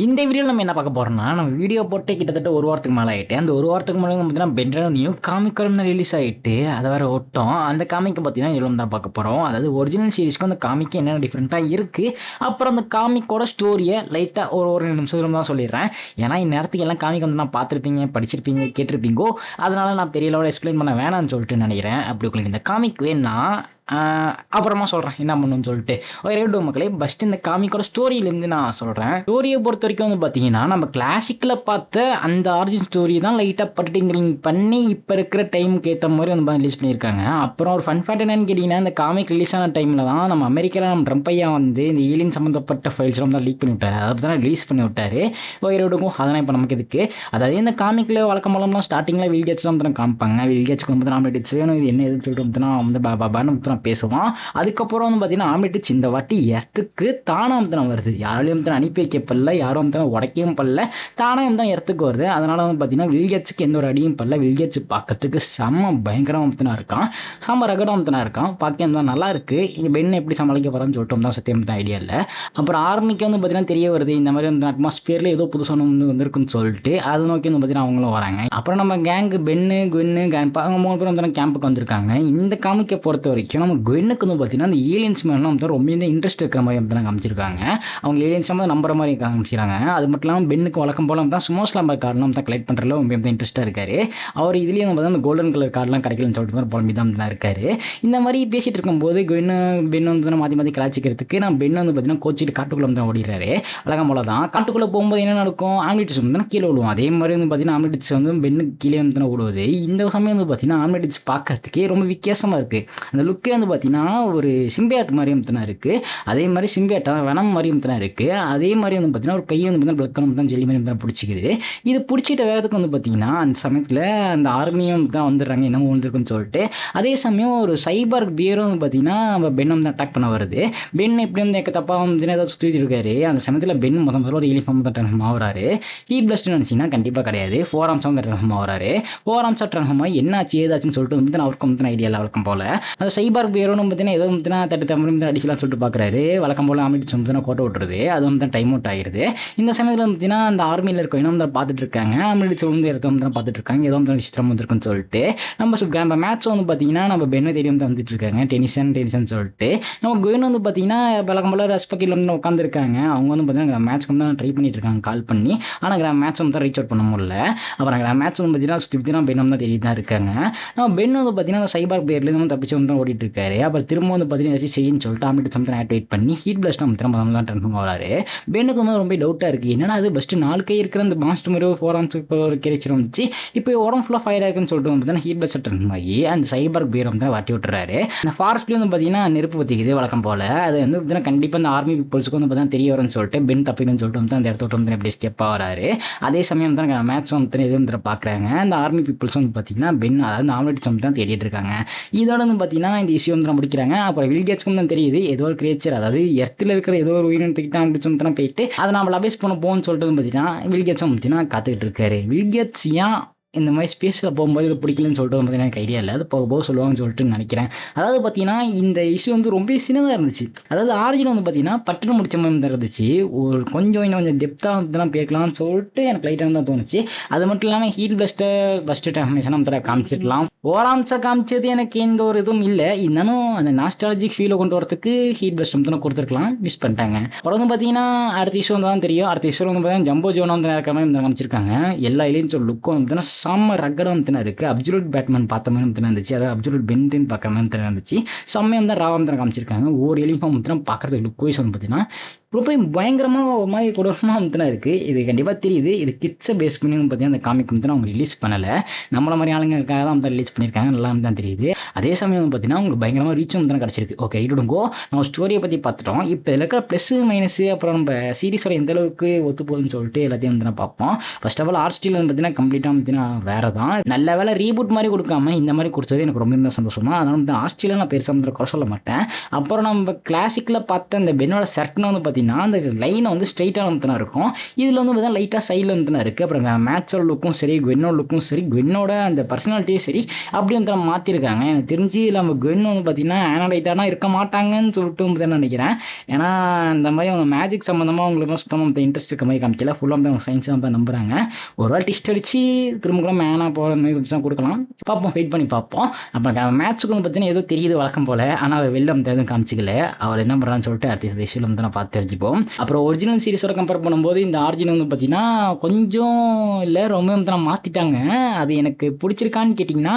இந்த வீடியோல நம்ம என்ன பார்க்க போறோம்னா, நம்ம வீடியோ போட்டு கிட்டத்தட்ட 1 வாரத்துக்கு மேல ஆயிட்டு. அந்த 1 வாரத்துக்கு முன்னாடி பார்த்தீங்கன்னா, பென்ட்ரைவ் நியூ காமிக் வந்து ரிலீஸ் ஆயிட்டு. அத வேற விட்டோம். அந்த காமிக்க பார்த்தீங்கன்னா, இவ்வளவு தான் பார்க்க போறோம். அதாவது ஒரிஜினல் சீரிஸ்க்கும் அந்த காமிக்கும் என்னென்ன டிஃபரெண்ட்டா இருக்கு. அப்புறம் அந்த காமிக்கோட ஸ்டோரிய லைட்டா ஒரு 2 நிமிஷத்துல தான் சொல்லிடுறேன். ஏன்னா, இந்நேரத்துக்கு எல்லாம் காமிக் வந்து நான் பார்த்திருப்பீங்க, படிச்சிருப்பீங்க, கேட்டிருப்பீங்கோ. அதனால நான் பெரிய லெவல்ல எக்ஸ்பிளைன் பண்ண வேணாம்னு சொல்லிட்டு நினைக்கிறேன். அப்படி உங்களுக்கு இந்த காமிக் வேணும்னா அப்புறமா சொல்றேன் என்ன பண்ணணும்னு சொல்லிட்டு. ஓகே மக்களே, ஃபர்ஸ்ட் இந்த காமிக்கோட ஸ்டோரியிலேருந்து நான் சொல்றேன். ஸ்டோரியை பொறுத்த வரைக்கும் வந்து பார்த்தீங்கன்னா, நம்ம கிளாசிக்கில் பார்த்த அந்த ஆரிஜின் ஸ்டோரி தான் லைட்டாக பட்டிங்கிங் பண்ணி இப்போ இருக்கிற டைமுக்கு ஏற்ற மாதிரி வந்து ரிலீஸ் பண்ணியிருக்காங்க. அப்புறம் ஒரு ஃபன் ஃபேக்ட் என்னன்னு கேட்டிங்கன்னா, இந்த காமிக் ரிலீஸ் ஆன டைமில் தான் நம்ம அமெரிக்காவில் நம்ம ட்ரம்ப் ஐயா வந்து இந்த ஏலியன் சம்மந்தப்பட்ட ஃபைல்ஸ்லாம் தான் லீக் பண்ணி விட்டாரு. அதை தான் ரிலீஸ் பண்ணி விட்டாரு. ஓகே அதெல்லாம் இப்போ நமக்கு எதுக்கு. அதாவது இந்த காமிக்கில் வழக்கம் மூலம்லாம் ஸ்டார்டிங்கில் வில்கேட்ஸ்லாம் வந்து காமிப்பாங்க. வில்கேட்ஸ்க்கு வந்து ஆம்லெட்ஸ் வேணும், இது என்ன எதுன்னு சொல்லிட்டு வந்து வந்து பாபான்னு பேசுவான். அதுக்கப்புறம் வந்து பார்த்தீங்கன்னா ஆம்லெட் இந்த வாட்டி எர்த்துக்கு தானா வந்து வருது. யாராலையும் வந்து அனுப்பி வைக்கப்படல, யாரும் வந்து உடைக்கவும் படல, தானே வந்து எர்த்துக்கு வருது. அதனால வந்து பார்த்தீங்கன்னா வில்கேட்ஸுக்கு எந்த ஒரு அடியும் படல. வில்கேட்ஸ் பார்க்கறதுக்கு செம்ம பயங்கரம் வந்து இருக்கான், செம்ம ரகடம் வந்து இருக்கான். பார்க்க வந்து நல்லா இருக்கு. இங்க பெண்ணை எப்படி சமாளிக்க போறான்னு சொல்லிட்டு தான் சத்தியம் தான் ஐடியா இல்லை. அப்புறம் ஆர்மிக்கு வந்து பார்த்தீங்கன்னா தெரிய வருது இந்த மாதிரி வந்து அட்மாஸ்பியர்ல ஏதோ புதுசான வந்து வந்திருக்குன்னு சொல்லிட்டு அதை நோக்கி வந்து பார்த்தீங்கன்னா அவங்களும் வராங்க. அப்புறம் நம்ம கேங்கு பென்னு குவென்னு அவங்க 3 பேரும் வந்து கேம்புக்கு வந்திருக்காங்க. இந்த காமிக்கை பொறுத்த வரைக்கும் நம்ம குவென்னுக்கு வந்து பார்த்தீங்கன்னா அந்த ஏலியன்ஸ் மேலாம் வந்து ரொம்ப இன்ட்ரெஸ்ட் இருக்கிற மாதிரி வந்து காமிச்சிருக்காங்க. அவங்க ஏலியன்ஸ் வந்து நம்புற மாதிரி காமிச்சிருக்காங்க. அது மட்டும் இல்லாமல் பென்னுக்கு வழக்கம் போல தான் ஸ்மோ ஸ்லாம்பர் கார்லாம் தான் கலெக்ட் பண்றதுல ரொம்ப இன்ட்ரெஸ்டா இருக்காரு. அவர் இதுலயும் வந்து அந்த கோல்டன் கலர் கார்லாம் கிடைக்கலன்னு சொல்லிட்டு புலம்பி தான் இருக்காரு. இந்த மாதிரி பேசிட்டு இருக்கும்போது பென் வந்து மாற்றி மாற்றி கலாச்சிக்கிறதுக்கு நான் பென் வந்து பார்த்தீங்கன்னா கோச்சிட்டு காட்டுக்குள்ள வந்து ஓடிடுறாரு. வழக்கம் போல தான் காட்டுக்குள்ள போகும்போது என்ன நடக்கும், ஆம்லெட்ஸ் வந்து கீழே விழுவோம். அதே மாதிரி வந்து பார்த்தீங்கன்னா ஆம்லெட்ஸ் வந்து பென்னுக்கு கீழே வந்து ஓடுவது. இந்த சமயம் வந்து பார்த்தீங்கன்னா ஆம்லெட்ஸ் பார்க்கறதுக்கே ரொம்ப வித்தியாசமா இருக்கு. அந்த லுக்கே வந்து பார்த்தீங்கன்னா ஒரு சிம்பியாட் மாதிரியும் தான் இருக்கு. அதே மாதிரி சிம்பியாட்டா வெனம் மாதிரியும் தான் இருக்கு. அதே மாதிரி வந்து பார்த்தீங்கன்னா ஒரு கையை வந்து பிளட் கலர் தான் ஜெல்லி மாதிரி தான் பிடிச்சிக்குது. இது பிடிச்சிட்ட வேகத்துக்கு வந்து பார்த்தீங்கன்னா அந்த சமயத்தில் அந்த ஆர்மியும் தான் வந்துடுறாங்க என்ன வந்துருக்குன்னு சொல்லிட்டு. அதே சமயம் ஒரு சைபர் பியரும் வந்து பார்த்தீங்கன்னா பென் வந்து அட்டாக் பண்ண வருது. பென் எப்படி வந்து தப்பா வந்து ஏதாவது சுற்றிட்டு இருக்காரு. அந்த சமயத்தில் பென் முதல்ல ஒரு யூனிஃபார்ம் தான் ட்ரான்ஸ்ஃபார்ம் ஆகுறாரு. பிளஸ்ட் நினைச்சீங்கன்னா கண்டிப்பாக கிடையாது, 4 ஆர்ம்ஸ் வந்து ட்ரான்ஸ்ஃபார்ம் ஆகுறாரு. 4 ஆர்ம்ஸ் ட்ரான்ஸ்ஃபார்ம் ஆகி என்னாச்சு ஏதாச்சுன்னு சொல்லிட்டு வந்து அவருக்கு வந்து ஐடியா இல்லை. வழக்கம் போல அந்த சைபர் பியரும் பார்த்தீங்கன்னா ஏதோ வந்து தட்டு தமிழ் அடிக்கலாம் சொல்லிட்டு பார்க்குறாரு. வழக்கம் போல ஆம்லெட்ஸ் வந்து கோட்டை விட்டுருது. அது வந்து டைம் அவுட் ஆகிடுது. இந்த சமயத்தில் பார்த்தீங்கன்னா அந்த ஆர்மியில் இருக்க இன்னும் வந்து பார்த்துட்டு இருக்காங்க. ஆம்லெட்ஸ் வந்து இடத்த வந்து பார்த்துட்டு இருக்காங்க. ஏதோ வந்து விஷயம் வந்துருக்குன்னு சொல்லிட்டு நம்ம மேட்ச் வந்து பார்த்தீங்கன்னா நம்ம பெண்ணை தேடி வந்து வந்துட்டு இருக்காங்க. டென்னிசன் சொல்லிட்டு நம்ம குவென் வந்து பார்த்தீங்கன்னா வழக்கம் போல ரெஸ்பெக்டில் வந்து உட்காந்துருக்காங்க. அவங்க வந்து பார்த்தீங்கன்னா மேட்ச்க்கு வந்து ட்ரை பண்ணிட்டு இருக்காங்க கால் பண்ணி. ஆனால் மேட்ச் வந்து ரீச் அவுட் பண்ண முடியல. அப்புறம் மேட்ச் வந்து பார்த்தீங்கன்னா சுற்றி பெண் வந்து தேடி தான் இருக்காங்க. நம்ம பெண் வந்து பார்த்தீங்கன்னா சைபர் பிளேயர்லேருந்து வந்து தப்பிச்சு வந்து ஓடிட்டு இருக்காரு. அப்புறம் திரும்ப வந்து பார்த்தீங்கன்னா ஏதாச்சும் செய்யுன்னு சொல்லிட்டு ஆம்லெட் சம்திங் ஆக்டிவேட் பண்ணி ஹீட் பிளஸ்ட் நம்ம திரும்ப தான் ட்ரான்ஸ்ஃபார்ம் ஆகிறாரு. பெண்ணுக்கு வந்து ரொம்ப டவுட்டாக இருக்குது. என்னன்னா அது ஃபஸ்ட்டு 4 கை இருக்கிற அந்த மாஸ்டர் மாதிரி 4 ஆர்ம்ஸ் இப்போ ஒரு கேரக்டர் வந்துச்சு. இப்போ உடம்பு ஃபுல்லாக ஃபயர் ஆகுன்னு சொல்லிட்டு வந்து ஹீட் பிளஸ்ட் ட்ரான்ஸ்ஃபார்ம் ஆகி அந்த சைபர் பியர் வந்து வாட்டி விட்டுறாரு. அந்த ஃபாரஸ்ட்லேயும் வந்து பார்த்தீங்கன்னா நெருப்பு பற்றிக்குது வழக்கம் போல். அது வந்து பார்த்தீங்கன்னா கண்டிப்பாக அந்த ஆர்மி பீப்புள்ஸுக்கு வந்து பார்த்தீங்கன்னா தெரிய வரும்னு சொல்லிட்டு பென் தப்பிதுன்னு சொல்லிட்டு வந்து அந்த இடத்த விட்டு வந்து எப்படி ஸ்டெப் ஆகிறாரு. அதே சமயம் தான் மேட்ச் வந்து எது வந்து பார்க்குறாங்க. அந்த ஆர்மி பீப்புள்ஸ் வந்து பார்த்தீங்கன்னா பென் அதாவது ஆம்லெட் சம் தான் தேடிட்டு இருக்காங்க. இதோட வந்து பார்த்தீங்கன்னா இந்த இஷ்யூ வந்து முடிக்கிறாங்க. அப்புறம் வில்கேட்ஸ்க்கும் தான் தெரியுது ஏதோ ஒரு கிரியேச்சர் அதாவது எர்த்தில் இருக்கிற ஏதோ ஒரு உயிரினத்துக்கிட்ட ஆம்லெட் சம் தான் போயிட்டு அதை நம்ம அபேஸ் பண்ண போகணும்னு சொல்லிட்டு பார்த்தீங்கன்னா வில்கேட்ஸும் பார்த்தீங்கன்னா காத்துக்கிட்டு இருக்காரு. வில்கேட்ஸ் ஏன் இந்த மாதிரி ஸ்பேஸில் போகும்போது இது பிடிக்கலன்னு சொல்லிட்டு வந்து எனக்கு ஐடியா இல்லை. அது போக சொல்லுவாங்கன்னு சொல்லிட்டு நினைக்கிறேன். அதாவது பார்த்தீங்கன்னா இந்த இஷ்யூ வந்து ரொம்ப சின்னதாக இருந்துச்சு. அதாவது ஆரிஜின் வந்து பார்த்தீங்கன்னா பட்டு முடிச்ச மாதிரி தான் இருந்துச்சு. ஒரு கொஞ்சம் டெப்த்தாக வந்து பேர்க்கலாம்னு சொல்லிட்டு எனக்கு லைட்டாக தான் தோணுச்சு. அது மட்டும் இல்லாமல் ஹீட் பிளஸ்ட்டை ஃபஸ்ட்டு ட்ரான்ஸ்ஃபர்மேஷன் நம்ம காமிச்சிடலாம். ஓராம்ஸாக காமிச்சது எனக்கு எந்த ஒரு இதுவும் இல்லை. இருந்தாலும் அந்த நாஸ்டாலஜிக் ஃபீலை கொண்டு வரதுக்கு ஹீட் பிளஸ்ட் வந்து கொடுத்துருக்கலாம், மிஸ் பண்ணிட்டாங்க. அப்புறம் வந்து பார்த்தீங்கன்னா அடுத்த இஷ்யூ வந்து தான் தெரியும். அடுத்த இஷ்யூ வந்து பார்த்தீங்கன்னா ஜம்போ ஜோனா வந்து இருக்கிற மாதிரி வந்து காமிச்சிருக்காங்க. எல்லா இலையும் லுக்கும் வந்து செம்ம ரக்கடம் வந்து இருக்கு. அப்சல்யூட் பேட்மேன் பார்த்த மாதிரி வந்து இருந்துச்சு. அதாவது அப்சல்யூட் பென்டின் பார்க்குற மாதிரி இருந்துச்சு. செம்மையாக வந்து ராவம் தான் காமிச்சிருக்காங்க. ஒவ்வொரு எலிஃபார்ம் வந்து பார்க்குறதுக்கு லுக் வைஸ் வந்து பார்த்தீங்கன்னா ரொம்ப பயங்கரமாக ஒரு மாதிரி கொடூரமாக வந்து இருக்குது. இது கண்டிப்பாக தெரியுது. இது கிட்ஸை பேஸ் பண்ணி பார்த்தீங்கன்னா அந்த காமிக் வந்து அவங்க ரிலீஸ் பண்ணலை. நம்மள மாதிரி ஆளுங்களுக்காக தான் வந்து ரிலீஸ் பண்ணியிருக்காங்க. நல்லா தான் தெரியுது. அதே சமயம் பார்த்தீங்கன்னா உங்களுக்கு பயங்கரமாக ரீச்சும் வந்து கிடச்சிருக்கு. ஓகே இடுங்கோ நம்ம ஸ்டோரியை பற்றி பார்த்துட்டோம். இப்போ இதில் இருக்கிற ப்ளஸ் மைனஸு அப்புறம் நம்ம சீரிஸோட எந்த அளவுக்கு ஒத்து போகுதுன்னு சொல்லிட்டு எல்லாத்தையும் வந்து பார்ப்போம். First of all art style வந்து பார்த்தீங்கன்னா கம்ப்ளீட்டாக பார்த்தீங்கன்னா வேறு தான். நல்ல வேலை ரீபூட் மாதிரி கொடுக்காம இந்த மாதிரி கொடுத்தது எனக்கு ரொம்ப சந்தோஷமா. அதனால வந்து ஆர்ட் ஸ்டைலில் நான் பெருசாக வந்து குறை சொல்ல மாட்டேன். அப்புறம் நம்ம கிளாசிக்கில் பார்த்த இந்த பென்னோட சர்ட்னு வந்து பார்த்தீங்கன்னா அந்த லைனை வந்து ஸ்ட்ரைட்டாக வந்து இருக்கும். இதில் வந்து பார்த்தீங்கன்னா லைட்டாக சைடில் வந்து இருக்குது. அப்புறம் மேட்சோட லுக்கும் சரி, குவென்னோட லுக்கும் சரி, குவென்னோட அந்த பர்சனாலிட்டியும் சரி அப்படி வந்து மாற்றிருக்காங்க. எனக்கு தெரிஞ்சு நம்ம குவென் வந்து பார்த்தீங்கன்னா ஆனலைட்டானா இருக்க மாட்டாங்கன்னு சொல்லிட்டு வந்து நினைக்கிறேன். ஏன்னா இந்த மாதிரி அவங்க மேஜிக் சம்மந்தமாக அவங்களுக்கு சுத்தமாக இன்ட்ரெஸ்ட் இருக்க மாதிரி காமிக்கல. ஃபுல்லாக வந்து அவங்க சயின்ஸ் தான் நம்புறாங்க. ஒரு வேளை டிஸ்ட் அடிச்சு திரும்ப கூட மேனா போகிற மாதிரி தான் கொடுக்கலாம். பார்ப்போம், வெயிட் பண்ணி பார்ப்போம். அப்புறம் மேட்சுக்கு வந்து பார்த்தீங்கன்னா ஏதோ தெரியுது வழக்கம் போல, ஆனால் அவர் வெளில வந்து எதுவும் காமிச்சிக்கல. அவர் என்ன பண்ணுறான்னு சொல்லிட்டு அடுத்த இஷ்யூல வந்து நான் பார்த்து தெரிஞ்சுப்போம். அப்புறம் ஒரிஜினல் சீரிஸோட கம்பேர் பண்ணும்போது இந்த ஆர்ஜின் வந்து பார்த்தீங்கன்னா கொஞ்சம் இல்லை ரொம்ப வந்து மாற்றிட்டாங்க. அது எனக்கு பிடிச்சிருக்கான்னு கேட்டிங்கன்னா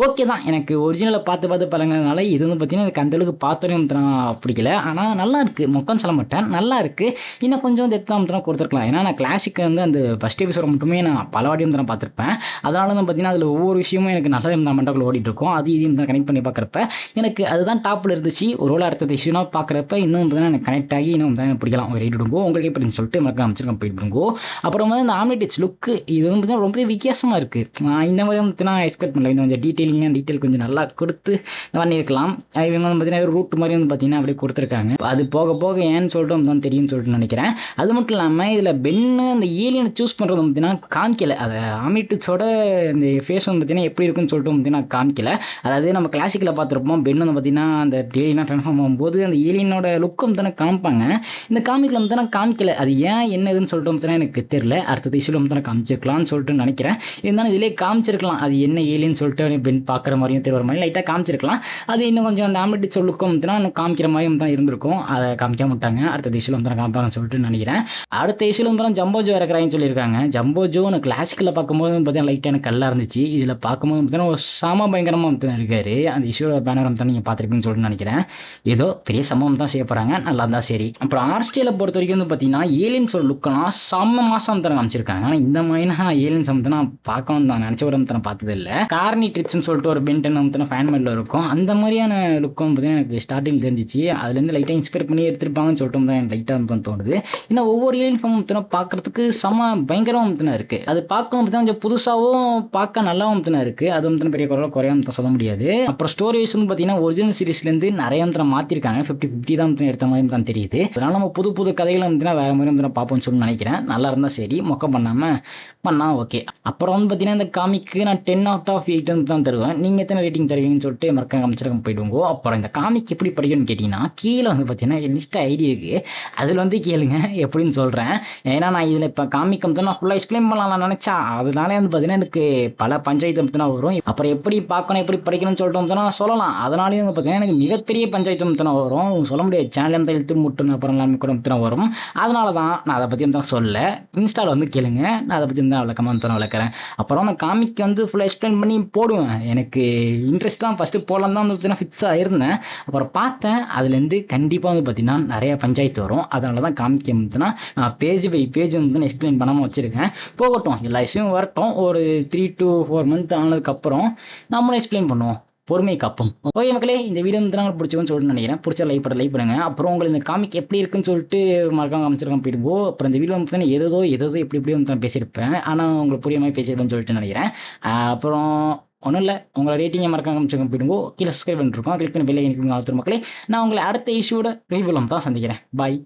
ஓகே தான். எனக்கு ஒரிஜினலை பார்த்து பார்த்து பழங்கினால இது வந்து பார்த்தீங்கன்னா எனக்கு அந்தளவுக்கு பார்த்தோன்னே வந்து நான் பிடிக்கல. ஆனால் நல்லா இருக்குது, மொக்கம் சொல்ல மாட்டேன், நல்லா இருக்குது. இன்னும் கொஞ்சம் டெப்த்தாக வந்து கொடுத்துருக்கலாம். ஏன்னா நான் கிளாசிக் வந்து அந்த ஃபர்ஸ்ட் எபிசோட மட்டுமே நான் பல வாட்டி வந்து நான் பார்த்துருப்பேன். அதனால வந்து பார்த்தீங்கன்னா அதில் ஒவ்வொரு விஷயமும் எனக்கு நல்லா இருந்தால் மண்டக்குள்ள ஓடிட்டு இருக்கும். அது இதையும் தான் கனெக்ட் பண்ணி பார்க்குறப்ப எனக்கு அதுதான் டாப்பில் இருந்துச்சு. ஒரு வேளை அடுத்த இஷ்யூனா பார்க்குறப்ப இன்னும் வந்து எனக்கு கனெக்ட் ஆகி இன்னும் வந்து பிடிக்கலாம். ஒரு ரைட் விடுங்கோ உங்களுக்கு எப்படின்னு சொல்லிட்டு மறக்க அமைச்சிருக்கேன், போயிட்டு விடுங்கோ. அப்புறம் வந்து இந்த ஆம்னிடிச் லுக்கு இது வந்து ரொம்ப வித்தியாசமாக இருக்குது. இந்த மாதிரி வந்து நான் எக்ஸ்பெக்ட் பண்ணல. இந்த கொஞ்சம் டீட்டெயில் கொஞ்சம் நல்லா கொடுத்து பண்ணியிருக்கலாம். இவங்க வந்து பார்த்தீங்கன்னா ரூட் மாதிரி வந்து பார்த்தீங்கன்னா அப்படியே கொடுத்துருக்காங்க. அது போக போக ஏன்னு சொல்லிட்டு வந்து தெரியும்னு சொல்லிட்டு நினைக்கிறேன். அது மட்டும் இல்லாமல் இதில் பென்னு அந்த ஏலியனை சூஸ் பண்ணுறது பார்த்தீங்கன்னா காமிக்கல. அதை ஆம்னிடிச்சோட இந்த ஃபேஸ் வந்து பார்த்தீங்கன்னா எப்படி இருக்குன்னு சொல்லிட்டு பார்த்தீங்கன்னா காமிக்கல. அதாவது நம்ம கிளாசிக்கில் பார்த்துருப்போம், பென் வந்து பார்த்தீங்கன்னா அந்த ஏலியனாக ட்ரான்ஸ்ஃபார்ம் ஆகும்போது அந்த ஏலியனோட லுக்கும் தானே காமிப்பாங்க. இந்த காமிக்கில் வந்து தானே காமிக்கல. அது ஏன் என்னதுன்னு சொல்லிட்டு பார்த்தீங்கன்னா எனக்கு தெரியல. அடுத்த இஷ்யூல வந்து தானே காமிச்சிருக்கலாம்னு சொல்லிட்டு நினைக்கிறேன். இருந்தாலும் இதிலே காமிச்சிருக்கலாம் அது என்ன ஏலியன்னு சொல்லிட்டு பென் பார்க்குற மாதிரியும் தெரிய மாதிரி லைட்டாக காமிச்சிருக்கலாம். அது இன்னும் கொஞ்சம் அந்த ஆம்னிடிச் லுக்கும் இன்னும் காமிக்கிற மாதிரி தான் இருந்திருக்கும். அதை காமிக்க மாட்டாங்க. அடுத்த இஷ்யூல வந்து காமிப்பாங்கன்னு சொல்லிட்டு நினைக்கிறேன். அடுத்த இஷ்யூல வந்து ஜம்போஜோ இறக்குறாங்கன்னு சொல்லியிருக்காங்க. ஜம்போஜோ எனக்கு கிளாசிக்கில் பார்க்கும்போது பார்த்தீங்கன்னா லைட்டாக எனக்கு கல்லா இருந்துச்சு. இதில் பார்க்கும்போது பார்த்தீங்கன்னா ஒரு சம பயங்கரமாக வந்து இருக்காரு. அந்த இஷ்யூல பேனர் வந்து நீங்கள் பார்த்துருப்பீங்கன்னு சொல்லிட்டு நினைக்கிறேன். ஏதோ பெரிய சம்பவம் தான் செய்ய போகிறாங்க, நல்லா தான் சரி. அப்புறம் ஆர்ஸ்டேல பொறுத்த வரைக்கும் வந்து பார்த்தீங்கன்னா ஏலியன்ஸோட லுக்கெல்லாம் செம்ம மாசம் வந்து காமிச்சிருக்காங்க. ஆனால் இந்த மாதிரி நான் ஏலியன்ஸ் வந்து நான் பார்க்கணும் தான் நினச்ச ஒரு வந்து நான் பார்த்தது இல்லை. கார்னி ட்ரிக்ஸ்ன்னு சொல்லிட்டு ஒரு பென்டன் வந்து ஃபேன் மேல இருக்கும். அந்த மாதிரியான லுக்கும் பார்த்தீங்கன்னா எனக்கு ஸ்டார்டிங் தெரிஞ்சிச்சு. அதுலேருந்து லைட்டாக இன்ஸ்பயர் பண்ணி எடுத்துருப்பாங்கன்னு சொல்லிட்டு தான் எனக்கு லைட்டாக வந்து தோணுது. ஏன்னா ஒவ்வொரு ஏலியன் ஃபார்ம் வந்து பார்க்கறதுக்கு செம்ம பயங்கரம் வந்து இருக்கு. அது பார்க்கவும் பார்த்தீங்கன்னா கொஞ்சம் புதுசாகவும் பார்க்க நல்லாவும் வந்து இருக்கு. அது வந்து பெரிய குறையாம சொல்ல முடியாது. அப்புறம் ஸ்டோரிஸ் வந்து பார்த்தீங்கன்னா ஒரிஜினல் சீரிஸ்லேருந்து நிறைய வந்து மாற்றிருக்காங்க. 50-50 தான் வந்து எடுத்த மாதிரி தான் தெரியுது. அதனால நம்ம புது புது கதைகளை வந்து வேற மாதிரி வந்து பார்ப்போம்னு சொல்லி நினைக்கிறேன். நல்லா இருந்தால் சரி, மொக்கம் பண்ணா ஓகே. அப்புறம் வந்து பார்த்தீங்கன்னா இந்த காமிக்கு நான் 10/8 வந்து தான் தருவேன். நீங்கள் எத்தனை ரேட்டிங் தருவீங்கன்னு சொல்லிட்டு மறக்காம அமைச்சிருக்க போயிடுவோம். அப்புறம் இந்த காமிக் எப்படி படிக்கணும்னு கேட்டிங்கன்னா கீழே வந்து பார்த்தீங்கன்னா லிஸ்ட் ஐடி இருக்குது, அதில் வந்து கேளுங்க எப்படின்னு சொல்கிறேன். ஏன்னா நான் இதில் இப்போ காமிக் வந்து நான் ஃபுல்லாக எக்ஸ்பிளைன் பண்ணலாம் நினச்சா அதனால வந்து பார்த்தீங்கன்னா எனக்கு பல பஞ்சாயத்து வந்து வரும். அப்புறம் எப்படி பார்க்கணும் எப்படி படிக்கணும்னு சொல்லிட்டு வந்து நான் சொல்லலாம். அதனாலேயும் வந்து பார்த்தீங்கன்னா எனக்கு மிகப்பெரிய பஞ்சாயத்து வந்து வரும், சொல்ல முடியாது. சேனல் வந்து இழுத்து முட்டுன்னு அப்புறம் எல்லாமே கூட வந்து வரும். அதனால தான் நான் அதை பற்றி வந்து சொல்ல. இன்ஸ்டாவில் வந்து கேளுங்க, நான் அதை பற்றி வந்து விளக்கமாக வந்து விளக்குறேன். அப்புறம் அந்த காமிக் வந்து ஃபுல்லாக எக்ஸ்பிளைன் பண்ணி போடுவேன். எனக்கு இன்ட்ரெஸ்ட் தான் ஃபஸ்ட்டு போடலாம் தான் வந்து பார்த்தீங்கன்னா ஃபிக்ஸாக இருந்தேன். அப்புறம் பார்த்தேன் அதுலேருந்து கண்டிப்பாக வந்து பார்த்தீங்கன்னா நிறைய பஞ்சாயத்து வரும். அதனால தான் காமிக்க வந்துன்னா நான் பேஜ் பை பேஜ் வந்து எக்ஸ்பிளைன் பண்ணாமல் வச்சுருக்கேன். போகட்டும், எல்லா விஷயமும் வரட்டும். ஒரு 3 to 4 month ஆனதுக்கப்புறம் நம்மளும் எக்ஸ்பிளைன் பண்ணுவோம். பொறுமை காப்போம். ஓகே மக்களே, இந்த வீடியோ வந்து நாங்கள் பிடிச்சோன்னு சொல்லிட்டு நினைக்கிறேன். பிடிச்ச லைக் பண்ணுங்க. அப்புறம் உங்களுக்கு இந்த காமிக் எப்படி இருக்குன்னு சொல்லிட்டு மறக்காம அமைச்சிருக்கோம் போயிடுவோம். அப்புறம் இந்த வீடியோ வந்து ஏதோ எப்படி வந்து நான் பேசியிருப்பேன், ஆனால் உங்களுக்கு புரிய மாதிரி பேசியிருப்பேன்னு சொல்லிட்டு நினைக்கிறேன். அப்புறம் ஒன்றும் இல்லை, உங்களை ரேட்டிங்கை மறக்காம அமைச்சிருக்கோம் போயிடுவோம். கீழே சப்ஸ்கிரைப் பண்ணிருக்கோம், கிளிக் பண்ணி பெல் ஐக்கன் அழுத்துற மக்களே. நான் உங்களை அடுத்த இஷ்யூட ரிவ்யூவில் தான் சந்திக்கிறேன். பாய்.